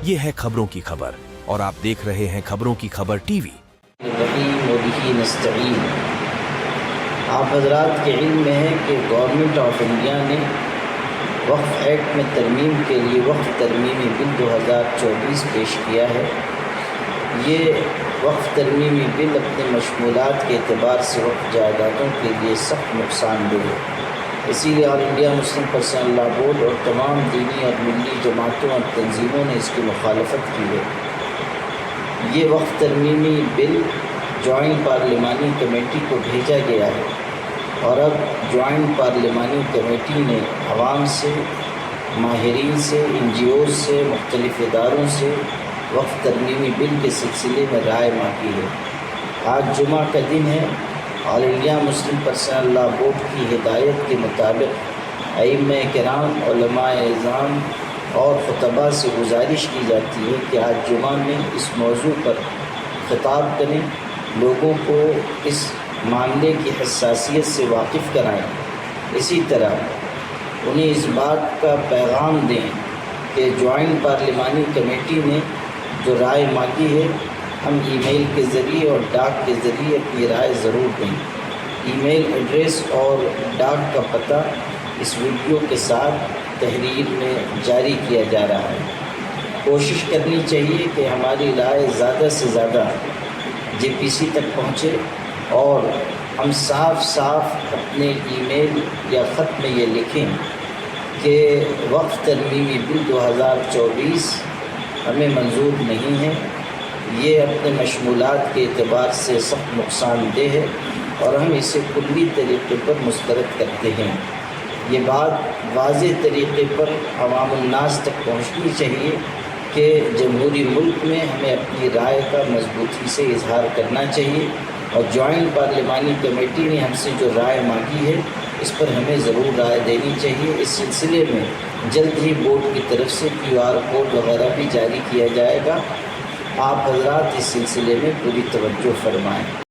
ये है खबरों की खबर और आप देख रहे हैं खबरों की खबर टीवी। आप हजरात के इल्म में है कि गवर्नमेंट ऑफ इंडिया ने वक्फ एक्ट में तरमीम के लिए वक्फ तरमीमी बिल 2024 पेश किया है। ये वक्फ तरमीमी बिल अपने मशमूलात के एतबार से वक्फ जायदादों के लिए सख्त नुकसानदेह है। इसीलिए all India Muslim personal law board और तमाम दीनी और मिली जमातों और तंजीमों ने इसकी मुखालफत की है। ये वक्फ तरमीमी बिल जॉइंट पार्लिमानी कमेटी को भेजा गया है और अब जॉइंट पार्लिमानी कमेटी ने अवाम से, माहिरीन से, NGOs से, मुख्तलिफ इदारों से वक्फ तरमीमी बिल के सिलसिले में राय मांगी है। आज जुमा का दिन है। All India Muslim personal law board की हिदायत के मुताबिक अइम्मा किराम, उलमाए इज़ाम और खुतबा से गुजारिश की जाती है कि आज जुमा में इस मौजू पर खिताब करें, लोगों को इस मामले की हसासियत से वाकिफ़ कराएं। इसी तरह उन्हें इस बात का पैगाम दें कि जॉइंट पार्लिमानी कमेटी ने जो राय मांगी है, हम ईमेल के ज़रिए और डाक के ज़रिए अपनी राय ज़रूर दें। ईमेल एड्रेस और डाक का पता इस वीडियो के साथ तहरीर में जारी किया जा रहा है। कोशिश करनी चाहिए कि हमारी राय ज़्यादा से ज़्यादा JPC तक पहुँचे और हम साफ साफ अपने ईमेल या ख़त में ये लिखें कि वक्फ तरमीमी बिल 2024 हमें मंजूर नहीं है, ये अपने मशमूलात के एतबार से सख्त नुकसानदेह है और हम इसे कुल्ली तरीक़े पर मुस्तरद करते हैं। ये बात वाज़ेह तरीक़े पर अवामुन्नास तक पहुँचनी चाहिए कि जमहूरी मुल्क में हमें अपनी राय का मजबूती से इजहार करना चाहिए और जॉइंट पार्लिमानी कमेटी ने हमसे जो राय मांगी है, इस पर हमें ज़रूर राय देनी चाहिए। इस सिलसिले में जल्द ही बोर्ड की तरफ से QR कोड वगैरह भी जारी किया जाएगा। आप हजरात इस सिलसिले में पूरी तवज्जो फरमाएँ।